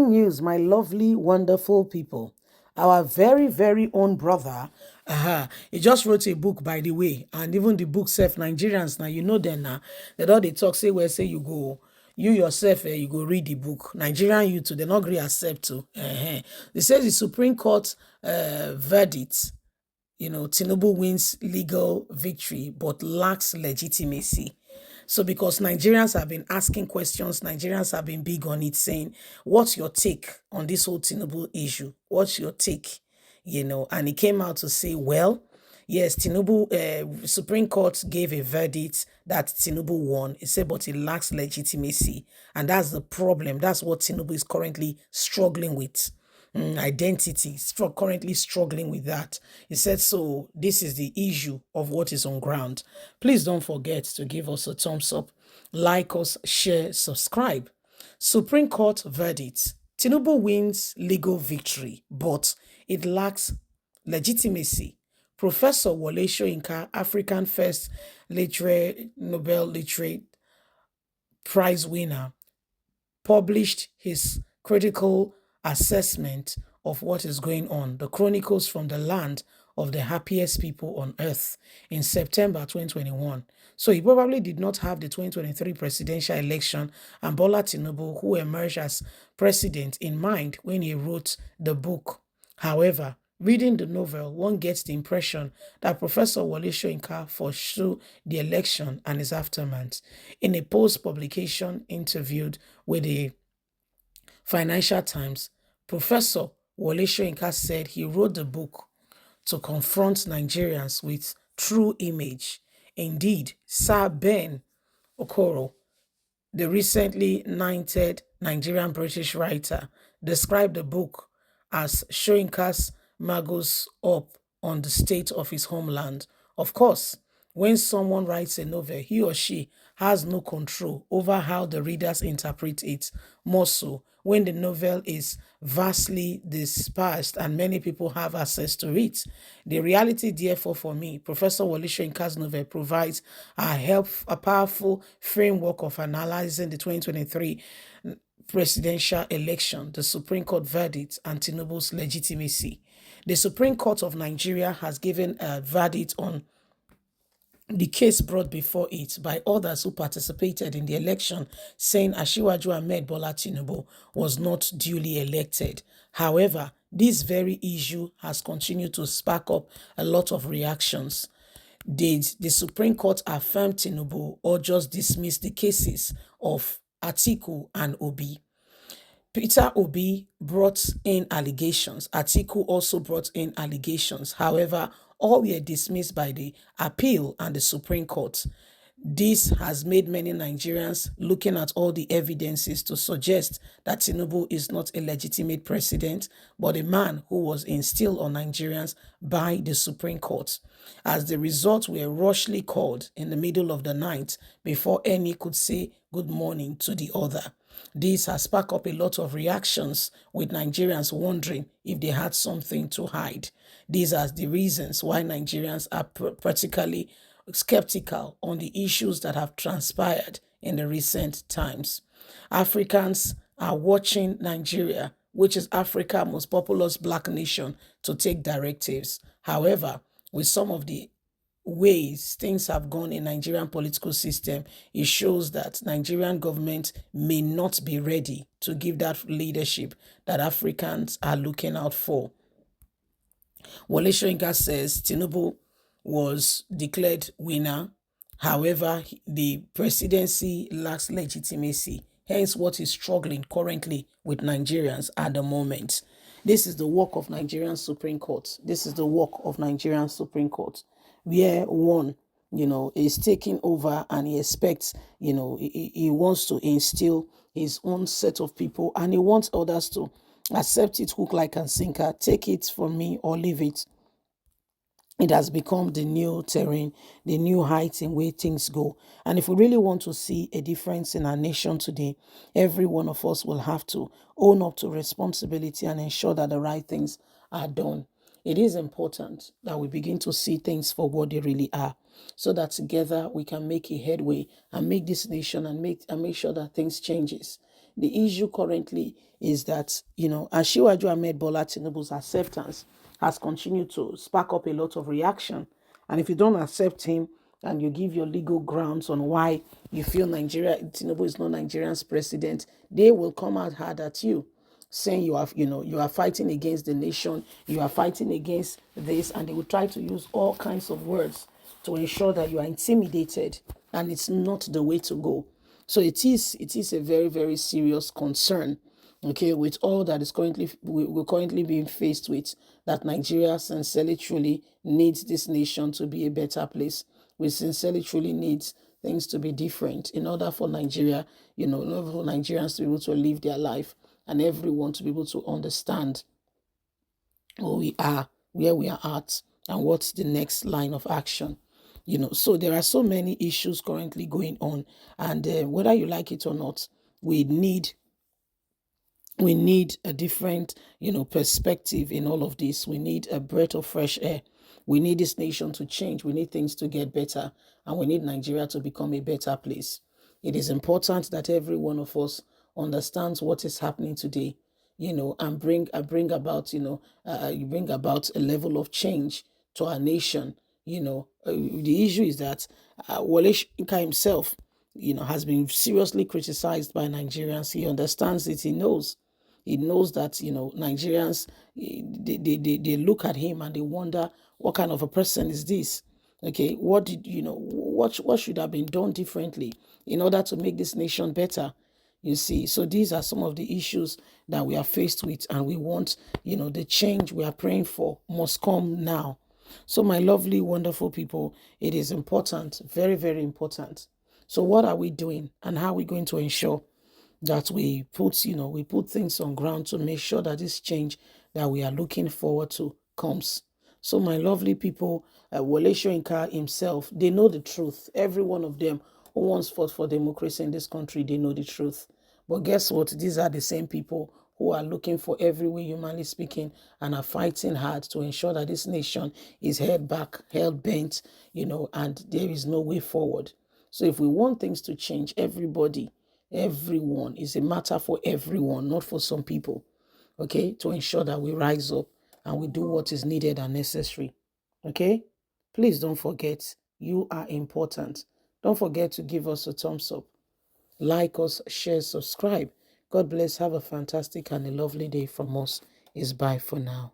Breaking news, my lovely, wonderful people. Our very, very own brother, he just wrote a book, by the way, and even the book self, Nigerians, now you know them now. They don't they talk, say where say you go. You yourself, you go read the book. Nigerian you too, they not agree accept to. They say the Supreme Court verdict, Tinubu wins legal victory but lacks legitimacy. So because Nigerians have been asking questions, Nigerians have been big on it, saying, what's your take on this whole Tinubu issue? What's your take? And he came out to say, well, yes, Tinubu, Supreme Court gave a verdict that Tinubu won. He said, but it lacks legitimacy. And that's the problem. That's what Tinubu is currently struggling with. Identity, currently struggling with that. He said, so this is the issue of what is on ground. Please don't forget to give us a thumbs up, like us, share, subscribe. Supreme Court verdict. Tinubu wins legal victory, but it lacks legitimacy. Professor Wole Soyinka, African First Nobel Literate Prize winner, published his critical assessment of what is going on, the Chronicles from the Land of the Happiest People on Earth, in September 2021. So he probably did not have the 2023 presidential election and Bola Tinubu, who emerged as president, in mind when he wrote the book. However, reading the novel, one gets the impression that Professor Wole Soyinka foresaw the election and its aftermath. In a post-publication interviewed with the Financial Times, Professor Wole Soyinka said he wrote the book to confront Nigerians with true image. Indeed, Sir Ben Okoro, the recently knighted Nigerian British writer, described the book as Soyinka's magus up on the state of his homeland. Of course, when someone writes a novel, he or she has no control over how the readers interpret it, more so when the novel is vastly dispersed and many people have access to it. The reality, therefore, for me, Professor Wole Soyinka's novel provides a powerful framework of analyzing the 2023 presidential election, the Supreme Court verdict, and Tinubu's legitimacy. The Supreme Court of Nigeria has given a verdict on the case brought before it by others who participated in the election, saying Asiwaju Ahmed Bola Tinubu was not duly elected. However, this very issue has continued to spark up a lot of reactions. Did the Supreme Court affirm Tinubu or just dismiss the cases of Atiku and Obi? Peter Obi brought in allegations. Atiku also brought in allegations. However, all were dismissed by the appeal and the Supreme Court. This has made many Nigerians looking at all the evidences to suggest that Tinubu is not a legitimate president, but a man who was instilled on Nigerians by the Supreme Court. As the results were rushly called in the middle of the night before any could say good morning to the other. This has sparked up a lot of reactions, with Nigerians wondering if they had something to hide. These are the reasons why Nigerians are practically skeptical on the issues that have transpired in the recent times. Africans are watching Nigeria, which is Africa's most populous black nation, to take directives. However, with some of the ways things have gone in Nigerian political system, it shows that Nigerian government may not be ready to give that leadership that Africans are looking out for. Wole Soyinka says Tinubu was declared winner. However, the presidency lacks legitimacy, hence what is struggling currently with Nigerians at the moment. This is the work of Nigerian Supreme Court. This is the work of Nigerian Supreme Court, where one, is taking over and he expects, he wants to instill his own set of people and he wants others to accept it hook, like, and sinker, take it from me or leave it. It has become the new terrain, the new height in where things go. And if we really want to see a difference in our nation today, every one of us will have to own up to responsibility and ensure that the right things are done. It is important that we begin to see things for what they really are, so that together we can make a headway and make this nation and make sure that things changes. the issue currently is that, Asiwaju Ahmed Bola Tinubu's acceptance has continued to spark up a lot of reaction. And if you don't accept him and you give your legal grounds on why you feel Tinubu is not Nigeria's president, they will come out hard at you, saying you are fighting against the nation, you are fighting against this, and they will try to use all kinds of words to ensure that you are intimidated, and it's not the way to go. So it is a very, very serious concern, okay, with all that is we're currently being faced with, that Nigeria sincerely truly needs this nation to be a better place. We sincerely truly need things to be different in order for Nigeria, in order for Nigerians to be able to live their life, and everyone to be able to understand who we are, where we are at, and what's the next line of action. So there are so many issues currently going on, and whether you like it or not, we need a different perspective in all of this. We need a breath of fresh air. We need this nation to change. We need things to get better, and we need Nigeria to become a better place. It is important that every one of us understands what is happening today, and you bring about a level of change to our nation. The issue is that Wole Soyinka himself, has been seriously criticized by Nigerians. He understands it. He knows. He knows that, Nigerians, they look at him and they wonder, what kind of a person is this? Okay, what should have been done differently in order to make this nation better? You see, so these are some of the issues that we are faced with, and we want, the change we are praying for must come now. So, my lovely, wonderful people, it is important, very, very important. So, what are we doing, and how are we going to ensure that we put things on ground to make sure that this change that we are looking forward to comes? So, my lovely people, Wole Soyinka himself, they know the truth. Every one of them who once fought for democracy in this country, they know the truth. But guess what? These are the same people who are looking for every way, humanly speaking, and are fighting hard to ensure that this nation is held back, held bent, and there is no way forward. So if we want things to change, everyone is a matter for everyone, not for some people, okay, to ensure that we rise up and we do what is needed and necessary, okay? Please don't forget, you are important. Don't forget to give us a thumbs up, like us, share, subscribe. God bless. Have a fantastic and a lovely day from us. Is bye for now.